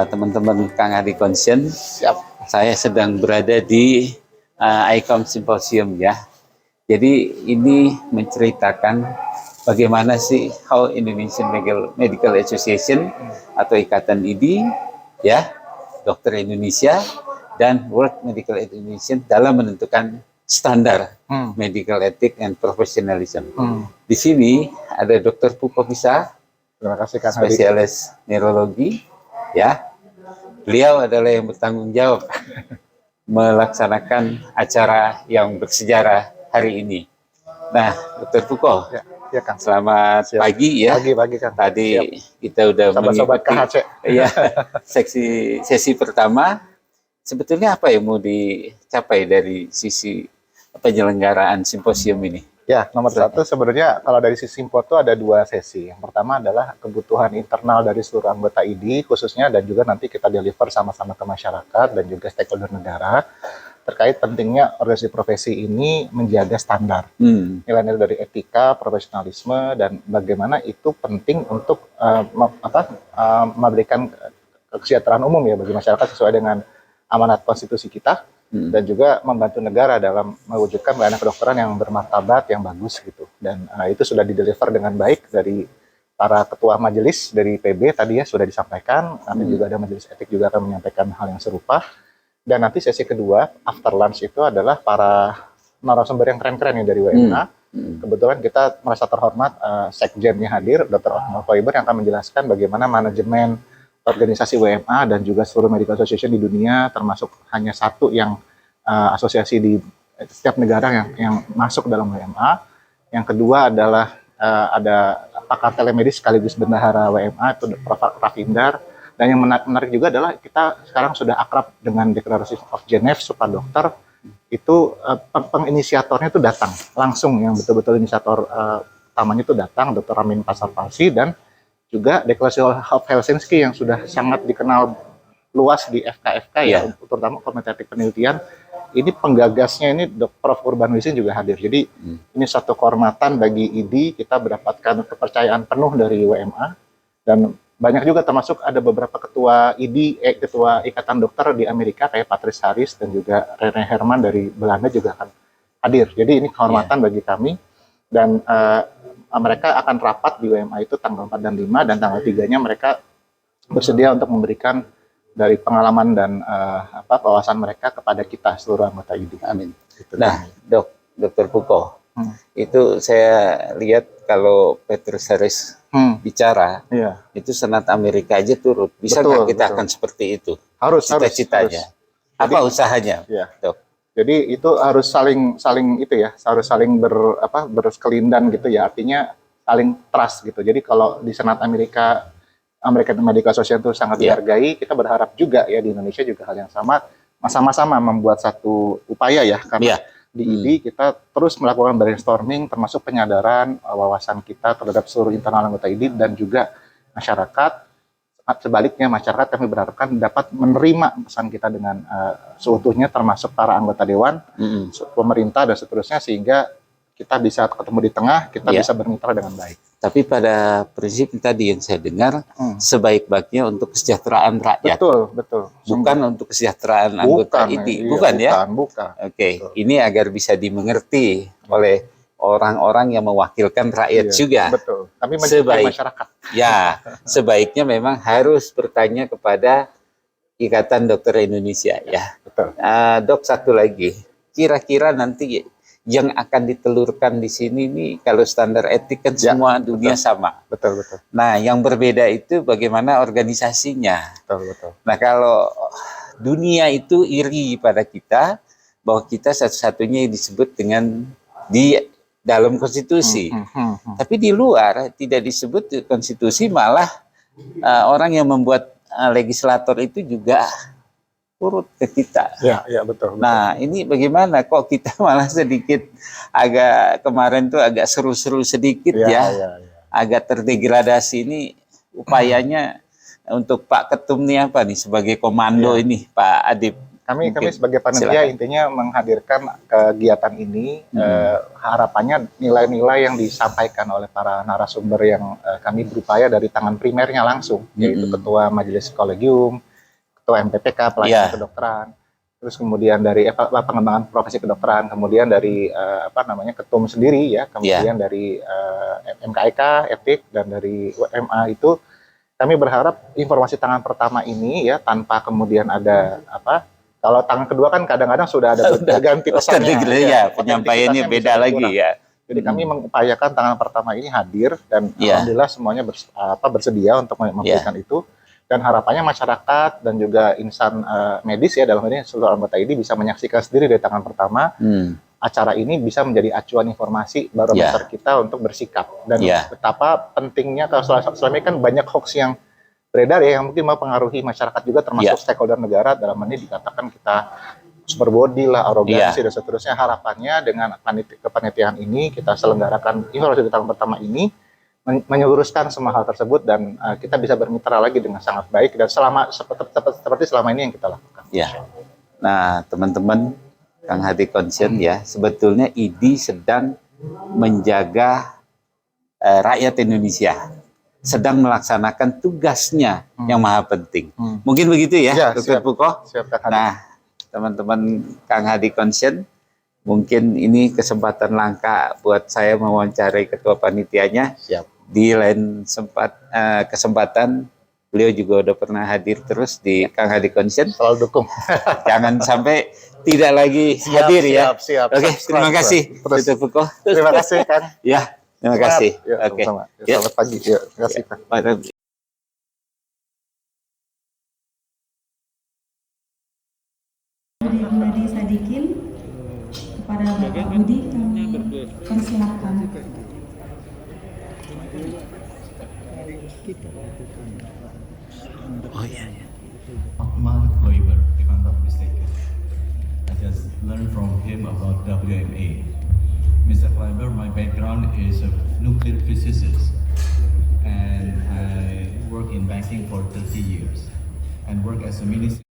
teman-teman Kang Adi Konsen. Siap. Saya sedang berada di ICOM Symposium ya. Jadi ini menceritakan bagaimana sih how Indonesian Medical Association atau Ikatan IDI ya, Dokter Indonesia dan World Medical Association dalam menentukan standar medical ethics and professionalism. Di sini ada Dr. Puko Bisa, Terima kasih Kang Adi. spesialis neurologi ya. Beliau adalah yang bertanggung jawab melaksanakan acara yang bersejarah hari ini. Nah, Dr. Puko, Ya Kang. selamat pagi ya. Pagi Kang. Tadi Siap. kita udah Sobat-sobat KHC. ya, sesi pertama. Sebetulnya apa yang mau dicapai dari sisi penyelenggaraan simposium ini? Ya, nomor satu sebenarnya kalau dari sisi Simpo itu ada dua sesi. Yang pertama adalah kebutuhan internal dari seluruh anggota IDI khususnya, dan juga nanti kita deliver sama-sama ke masyarakat dan juga stakeholder negara terkait pentingnya organisasi profesi ini menjaga standar. Nilai-nilai dari etika, profesionalisme, dan bagaimana itu penting untuk memberikan kesejahteraan umum ya bagi masyarakat sesuai dengan amanat konstitusi kita. Dan juga membantu negara dalam mewujudkan layanan kedokteran yang bermartabat, yang bagus gitu. Dan itu sudah dideliver dengan baik dari para ketua majelis dari PB tadi ya, sudah disampaikan. Nanti juga ada majelis etik juga akan menyampaikan hal yang serupa. Dan nanti sesi kedua, after lunch itu adalah para narasumber yang keren-keren nih dari WMA. Kebetulan kita merasa terhormat, Sekjennya hadir, Dr. Osman Faiber, yang akan menjelaskan bagaimana manajemen organisasi WMA dan juga seluruh medical association di dunia, termasuk hanya satu yang asosiasi di setiap negara yang masuk dalam WMA. Yang kedua adalah ada pakar telemedis sekaligus bendahara WMA, itu Prof. Rafindar. Dan yang menarik juga adalah kita sekarang sudah akrab dengan Declaration of Geneva, Sumpah Dokter. Itu penginisiatornya itu datang langsung, yang betul-betul inisiator utamanya itu datang, Dr. Ramin Pasar-Palsi, dan juga Declaration of Helsinki yang sudah sangat dikenal luas di FKFK ya, terutama Komite Etik Penelitian. Ini penggagasnya ini Prof. Urban Wisin juga hadir. Jadi ini satu kehormatan bagi IDI, kita mendapatkan kepercayaan penuh dari WMA, dan banyak juga termasuk ada beberapa ketua IDI, ketua Ikatan Dokter di Amerika kayak Patrice Harris dan juga Rene Herman dari Belanda juga akan hadir. Jadi ini kehormatan bagi kami, dan mereka akan rapat di WMA itu tanggal 4 dan 5, dan tanggal 3-nya mereka bersedia untuk memberikan dari pengalaman dan wawasan mereka kepada kita seluruh anggota IDI. Amin. Gitu. Nah, Dr. Puko, itu saya lihat kalau Patrice Harris bicara, itu Senat Amerika aja turut. Bisa nggak kita akan seperti itu? Harus, cita-citanya. Apa usahanya, Dok? Jadi itu harus saling itu ya, harus saling berkelindan gitu ya, artinya saling trust gitu. Jadi kalau di Senat American Medical Association itu sangat dihargai, kita berharap juga ya di Indonesia juga hal yang sama membuat satu upaya ya, karena di IDI kita terus melakukan brainstorming termasuk penyadaran wawasan kita terhadap seluruh internal anggota IDI dan juga masyarakat. Sebaliknya masyarakat kami berharapkan dapat menerima pesan kita dengan seutuhnya, termasuk para anggota dewan, pemerintah dan seterusnya, sehingga kita bisa ketemu di tengah, kita bisa bermitra dengan baik. Tapi pada prinsip tadi yang saya dengar, sebaik-baiknya untuk kesejahteraan rakyat. Betul. Bukan untuk kesejahteraan anggota IDI, bukan ya? Bukan. Oke, ini agar bisa dimengerti oleh orang-orang yang mewakilkan rakyat juga. Betul. Tapi mencintai masyarakat. Ya, sebaiknya memang harus bertanya kepada Ikatan Dokter Indonesia ya. Betul. Dok, satu lagi, kira-kira nanti yang akan ditelurkan di sini nih, kalau standar etik kan semua dunia sama. Betul. Nah, yang berbeda itu bagaimana organisasinya. Betul. Nah, kalau dunia itu iri pada kita, bahwa kita satu-satunya disebut dengan di dalam konstitusi. Tapi di luar tidak disebut konstitusi, malah orang yang membuat legislator itu juga turut ke kita. Ya, betul. Nah, ini bagaimana kok kita malah sedikit agak kemarin tuh agak seru-seru sedikit ya. Agak terdegradasi. Ini upayanya untuk Pak Ketum nih apa nih sebagai komando ini Pak Adib. Kami sebagai panitia intinya menghadirkan kegiatan ini, harapannya nilai-nilai yang disampaikan oleh para narasumber yang kami berupaya dari tangan primernya langsung, yaitu Ketua Majelis Kolegium, ketua MPPK pelayanan Iya. kedokteran, terus kemudian dari pengembangan profesi kedokteran, kemudian dari ketum sendiri ya, kemudian dari MKEK etik dan dari WMA itu kami berharap informasi tangan pertama ini ya tanpa kemudian ada kalau tangan kedua kan kadang-kadang sudah ada ganti pesannya ya, penyampaiannya beda lagi ya. Jadi kami mengupayakan tangan pertama ini hadir dan alhamdulillah semuanya bersedia untuk memberikan itu. Dan harapannya masyarakat dan juga insan medis ya dalam ini seluruh anggota ini bisa menyaksikan sendiri dari tangan pertama acara ini bisa menjadi acuan informasi barometer kita untuk bersikap dan betapa pentingnya kalau selama ini kan banyak hoax yang beredar ya yang mungkin mempengaruhi masyarakat juga termasuk stakeholder negara dalam ini dikatakan kita super body lah, arogansi dan seterusnya. Harapannya dengan kepanitiaan ini kita selenggarakan informasi di tahun pertama ini menyeluruskan semua hal tersebut dan kita bisa bermitra lagi dengan sangat baik dan seperti selama ini yang kita lakukan. Ya. Nah, teman-teman, Kang Hadi Concern ya, sebetulnya IDI sedang menjaga rakyat Indonesia, sedang melaksanakan tugasnya yang maha penting. Mungkin begitu ya, Dr. Puko? Siap, Kang Hadi. Nah, teman-teman Kang Hadi Concern, mungkin ini kesempatan langka buat saya mewawancarai ketua panitianya. Siap. Di lain kesempatan beliau juga udah pernah hadir terus di Kang Hadi Concern. Selalu dukung. Jangan sampai tidak lagi hadir ya. Siap. Oke, terima kasih. Dr. Puko. Terima kasih, Kang. Ya, terima kasih. Ya, Oke. Selamat pagi. Ya, terima kasih, Kang. Budi Sadikin kepada Bapak Budi kami persilahkan. Oh iya. Mark Kloiber, if I'm not mistaken. I just learned from him about WMA. Mr. Kloiber, my background is a nuclear physicist, and I work in banking for 30 years, and work as a minister.